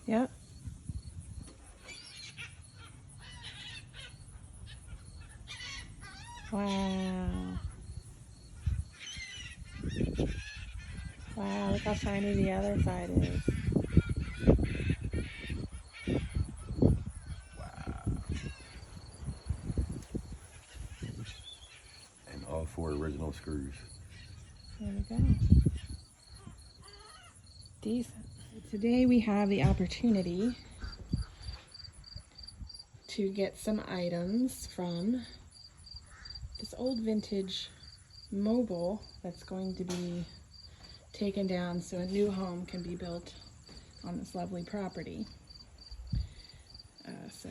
Yep. Wow. Wow, look how shiny the other side is. Wow. And all 4 original screws. There we go. Decent. Today we have the opportunity to get some items from this old vintage mobile that's going to be taken down so a new home can be built on this lovely property. So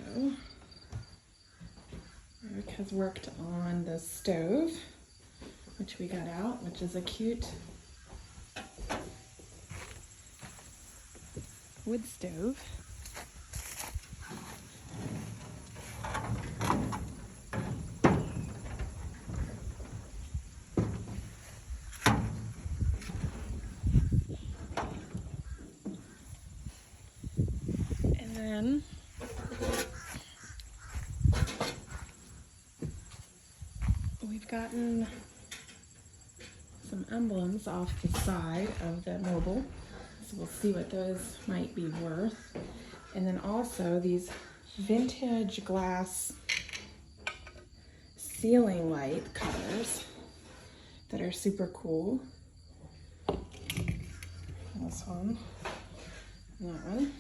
Eric has worked on the stove, which we got out, which is a cute wood stove. And then we've gotten some emblems off the side of the mobile, so we'll see what those might be worth. And then also these vintage glass ceiling light covers that are super cool. This one, and that one.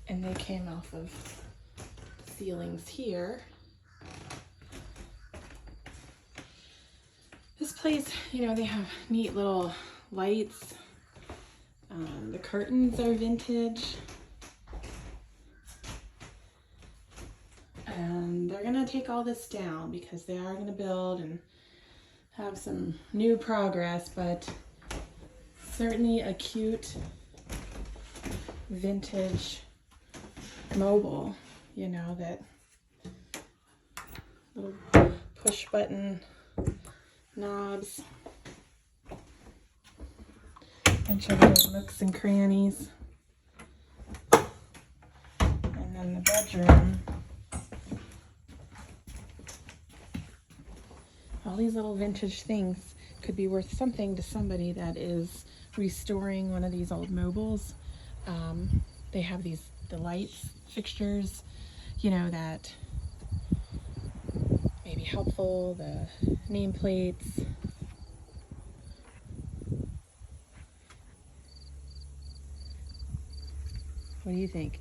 And they came off of ceilings here. This place, you know, they have neat little lights. The curtains are vintage. And they're gonna take all this down because they are gonna build and have some new progress, but certainly a cute vintage mobile, you know, that little push button knobs, bunch of little nooks and crannies, and then the bedroom. All these little vintage things could be worth something to somebody that is restoring one of these old mobiles. They have the lights, fixtures, you know, that may be helpful, the nameplates. What do you think?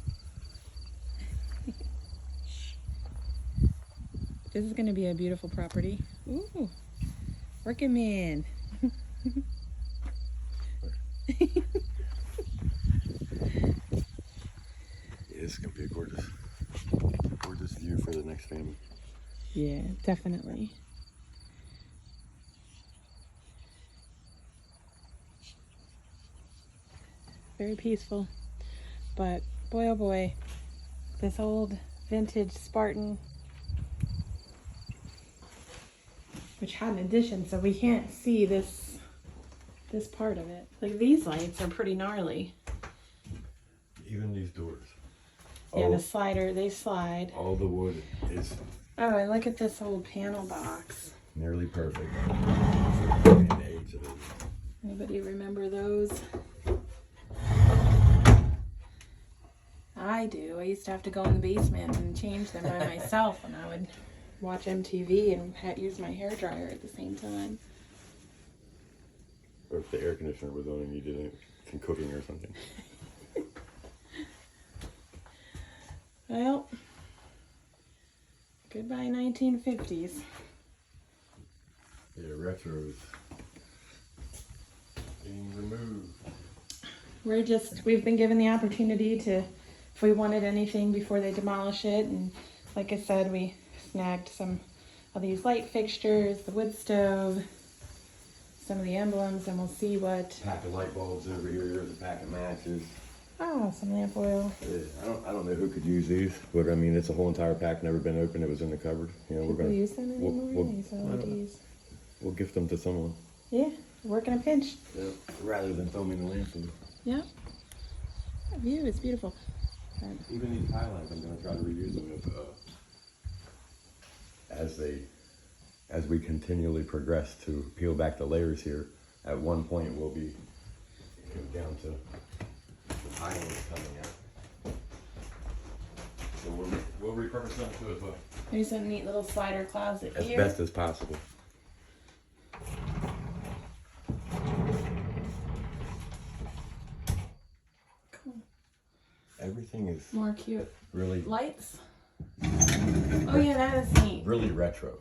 This is going to be a beautiful property. Ooh, working man. It's gonna be a gorgeous view for the next family. Yeah, definitely. Very peaceful. But boy oh boy, this old vintage Spartan, which had an addition, so we can't see this part of it. Like, these lights are pretty gnarly. Even these doors. Yeah, the slider, they slide. All the wood is Oh, and look at this old panel box. nearly perfect. And the age of it. Anybody remember those? I do. I used to have to go in the basement and change them by myself when I would watch MTV and use my hair dryer at the same time. Or if the air conditioner was on and you did some cooking or something. Well, goodbye 1950s. Yeah, retros being removed. We've been given the opportunity to, if we wanted anything before they demolish it, and like I said, we snagged some of these light fixtures, the wood stove, some of the emblems, and we'll see what. Pack of light bulbs over here. There's a pack of matches. Oh, some lamp oil. Yeah, I don't know who could use these, but I mean, it's a whole entire pack, never been opened. It was in the cupboard. You know, People use them anymore? we'll, These LEDs. we'll gift them to someone. Yeah, working a pinch. Yeah, rather than filming the landfill. Yeah. That view is beautiful. Even these highlights, I'm going to try to reuse them as we continually progress to peel back the layers here. At one point, we'll be down to the islands coming out. So we'll repurpose them too as well. There's a neat little slider closet As here. best as possible. Cool. Everything is More cute really, lights. Oh yeah, that is neat. really retro.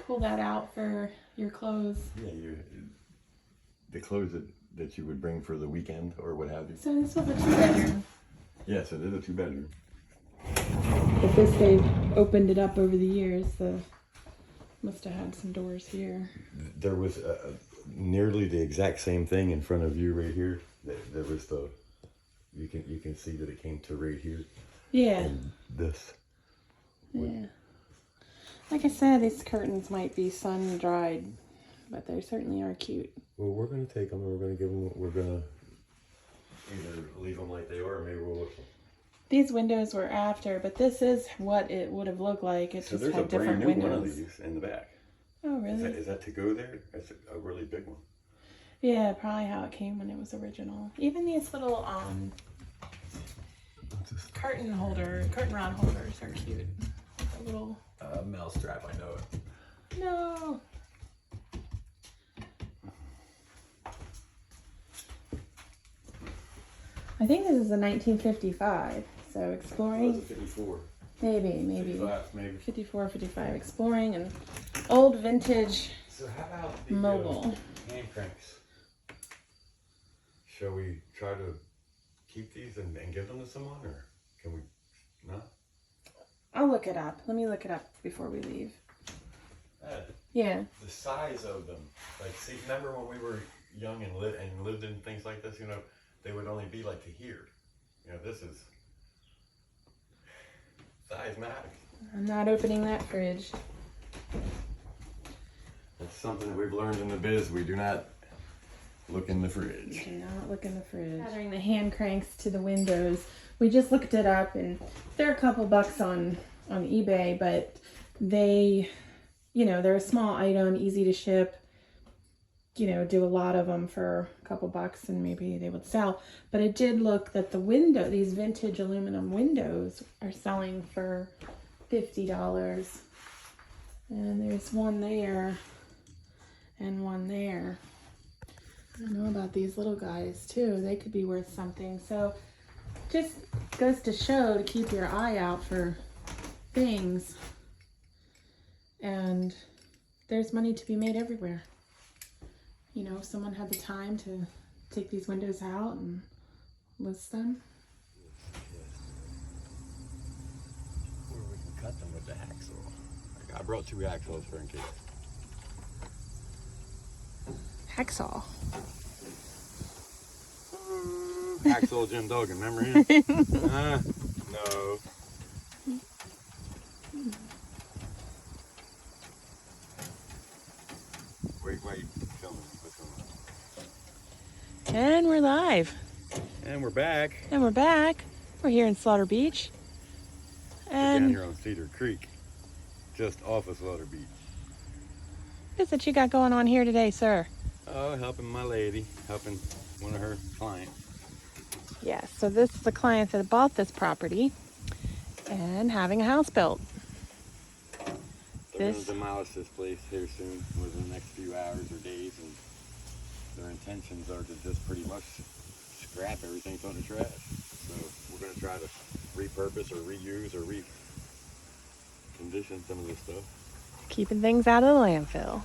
Pull that out for your clothes. Yeah, the clothes that you would bring for the weekend or what have you. So this was a 2-bedroom. Yes, it is a 2-bedroom. But this, they've opened it up over the years, so must have had some doors here. There was nearly the exact same thing in front of you right here. There was you can see that it came to right here. Yeah. And this. Yeah. Like I said, these curtains might be sun dried, but they certainly are cute. Well, we're gonna take them and we're gonna either leave them like they are or maybe we'll look them. These windows were after, but this is what it would have looked like. It So just there's a had different brand new windows. one of these in the back. Oh, really? Is that to go there? That's a really big one. Yeah, probably how it came when it was original. Even these little curtain rod holders are cute. A little Mouse trap, I know it. no. I think this is a 1955. So exploring. Was it 54? Maybe 55, maybe. 54, 55. Exploring an old vintage So how about the mobile. hand cranks? Shall we try to keep these and give them to someone, or can we not? I'll look it up. Let me look it up before we leave. Yeah. The size of them, like, see, remember when we were young and lived in things like this? You know, they would only be like to here. You know, this is size matters. I'm not opening that fridge. It's something that we've learned in the biz. We do not look in the fridge. Do not look in the fridge. Gathering the hand cranks to the windows. We just looked it up, and they're a couple bucks on eBay, but they, you know, they're a small item, easy to ship. You know, do a lot of them for a couple bucks, and maybe they would sell. But it did look that these vintage aluminum windows are selling for $50. And there's one there and one there. I don't know about these little guys too. They could be worth something. So just goes to show to keep your eye out for things. And there's money to be made everywhere. You know, if someone had the time to take these windows out and list them. Or we can cut them with the hacksaw. I brought 2 hacksaws for in case. Hacksaw. Hacksaw Jim Duggan, remember him? No. Wait, tell me what's going on. And we're live. And we're back. And we're back. We're here in Slaughter Beach. We're down And here on Cedar Creek, just off of Slaughter Beach. what is it you got going on here today, sir? Oh, helping my lady, helping one of her clients. Yes, so this is the client that bought this property and having a house built. They're going to demolish this place here soon, within the next few hours or days, and their intentions are to just pretty much scrap everything from the trash. So we're going to try to repurpose or reuse or recondition some of this stuff. Keeping things out of the landfill.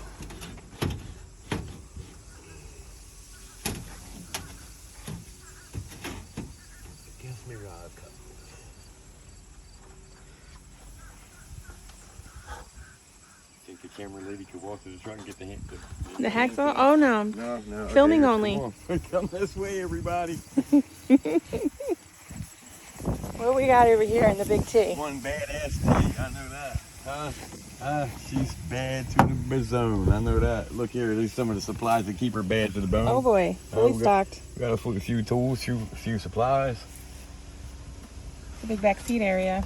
Against me, rod cut. Think the camera lady could walk to the truck and get The hacksaw? Oh no. No. Filming okay, only. Come on. Come this way, everybody. What we got over here in the big T? One badass day, I know that. She's bad to the bone. I know that. Look here, there's some of the supplies that keep her bad to the bone. Oh boy, fully stocked. We got a few tools, few supplies. The big back seat area.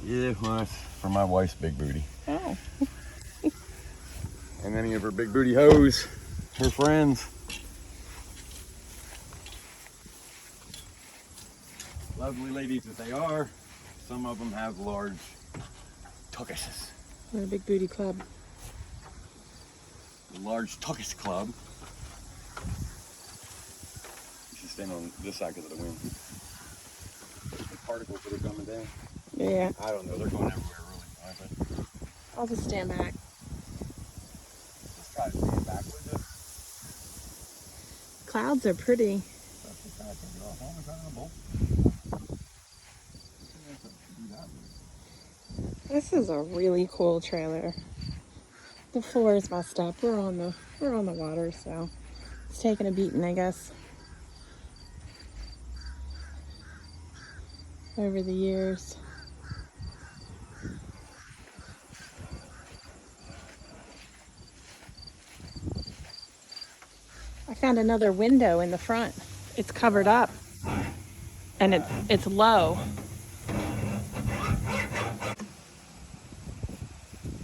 Yeah, well, that's for my wife's big booty. Oh. And any of her big booty hoes, her friends. Lovely ladies that they are. Some of them have large tuckuses. We're a big booty club. The large tuckus club. You should stand on this side because of the wind. The particles that are coming down. Yeah. I don't know. They're going everywhere, really, aren't they? I'll just stand back. Let's try to stand back with it. Clouds are pretty. This is a really cool trailer. The floor is messed up. We're on the water, so it's taking a beating, I guess. Over the years. I found another window in the front. It's covered up and it's low.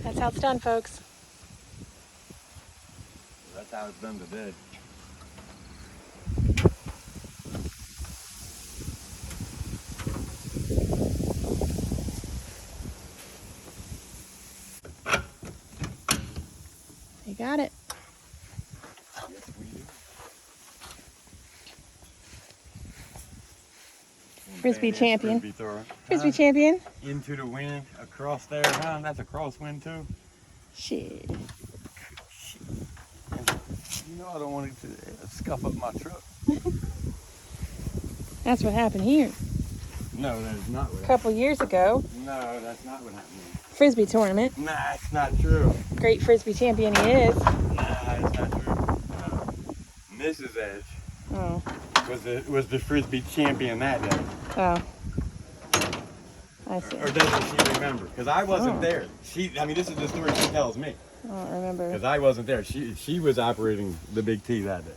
That's how it's done, folks. That's how it's done today. You got it. Yes, we do. Frisbee champion. Frisbee thrower. Frisbee champion. Into the wind, across there, huh? That's a crosswind too. Shit. You know I don't want it to scuff up my truck. That's what happened here. No, that is not what A happened. couple years ago. No, that's not what happened. Frisbee tournament. Nah, it's not true. Great Frisbee champion he is. Nah, it's not true. No. Mrs. Edge Oh. was the Frisbee champion that day. Oh. I see. Or doesn't she remember? Because I wasn't Oh. there. This is the story she tells me. I don't remember. Because I wasn't there. She was operating the big T that day.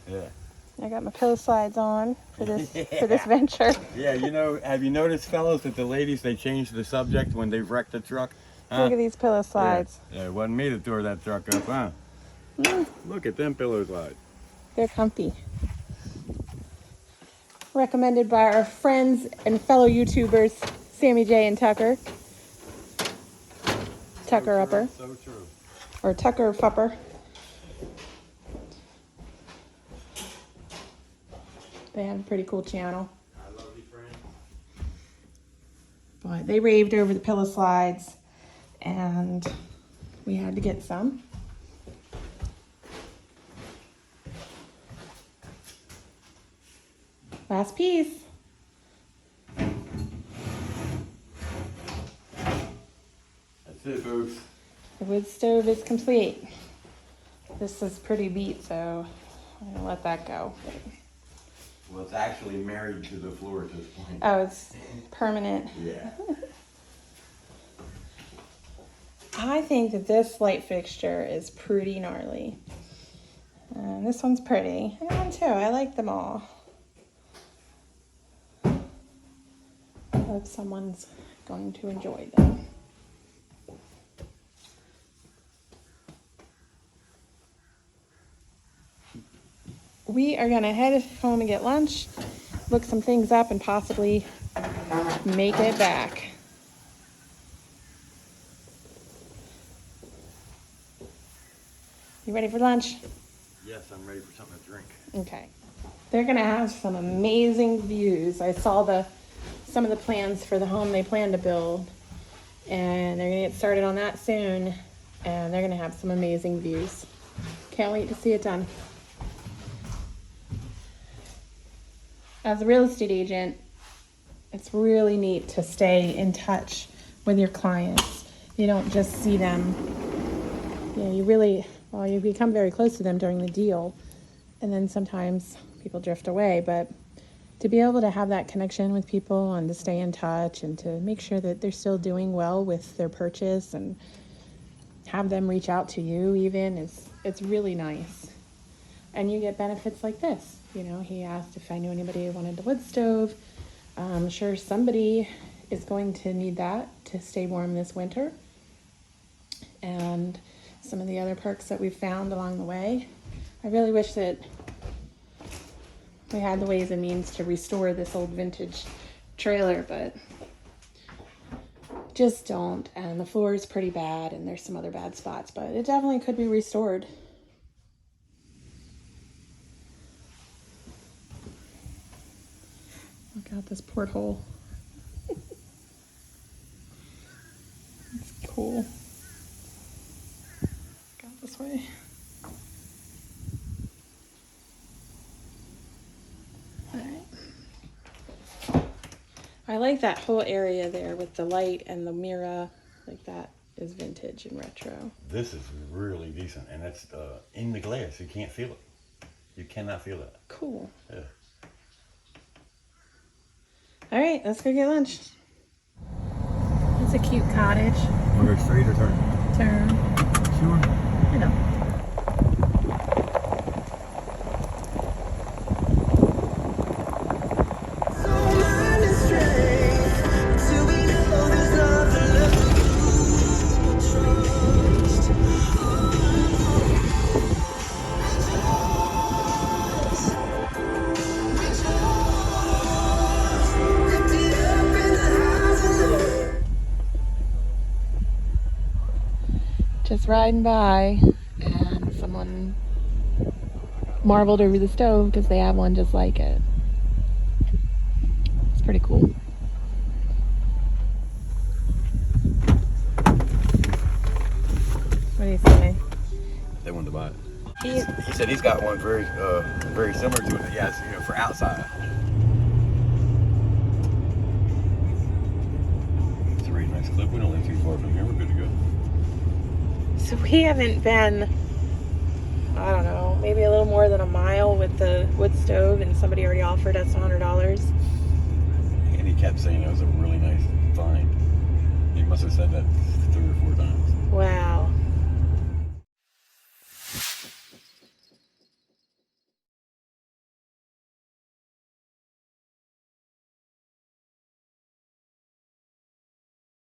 Yeah. I got my pillow slides on for this venture. Yeah, have you noticed, fellas, that the ladies, they change the subject when they've wrecked a truck? Huh? Look at these pillow slides. Yeah, it wasn't me that tore that truck up, huh? Look at them pillow slides. They're comfy. Recommended by our friends and fellow YouTubers, Sammy J and Tucker. Tucker Upper. So true. Or Tucker Fupper. They have a pretty cool channel. I love you, friend. But they raved over the pillow slides and we had to get some. Last piece. That's it, folks. The wood stove is complete. This is pretty beat, so I'm gonna let that go. Well, it's actually married to the floor at this point. Oh, it's permanent. Yeah. I think that this light fixture is pretty gnarly. This one's pretty. I got one too. I like them all. I hope someone's going to enjoy them. We are gonna head home and get lunch, look some things up, and possibly make it back. You ready for lunch? Yes, I'm ready for something to drink. Okay. They're gonna have some amazing views. I saw some of the plans for the home they plan to build, and they're gonna get started on that soon, and they're gonna have some amazing views. Can't wait to see it done. As a real estate agent, it's really neat to stay in touch with your clients. You don't just see them, you become very close to them during the deal, and then sometimes people drift away, but to be able to have that connection with people and to stay in touch and to make sure that they're still doing well with their purchase and have them reach out to you even it's really nice. And you get benefits like this. You know, he asked if I knew anybody who wanted a wood stove. I'm sure somebody is going to need that to stay warm this winter. And some of the other perks that we've found along the way. I really wish that we had the ways and means to restore this old vintage trailer, but just don't. And the floor is pretty bad and there's some other bad spots, but it definitely could be restored. Look out this porthole. It's cool. Go this way. Alright. I like that whole area there with the light and the mirror. Like that is vintage and retro. This is really decent, and it's in the glass. You can't feel it. You cannot feel it. Cool. Yeah. All right, let's go get lunch. It's a cute cottage. Want to go straight or turn? Turn. Sure. I know. Just riding by, and someone marveled over the stove because they have one just like it. It's pretty cool. What do you say? They wanted to buy it. He said he's got one very similar to it. Yeah, it's, for outside. It's a really nice clip. We don't live too far from here. We're good to go. So we haven't been, I don't know, maybe a little more than a mile with the wood stove, and somebody already offered us $100. And he kept saying it was a really nice find. He must have said that 3 or 4 times. Wow.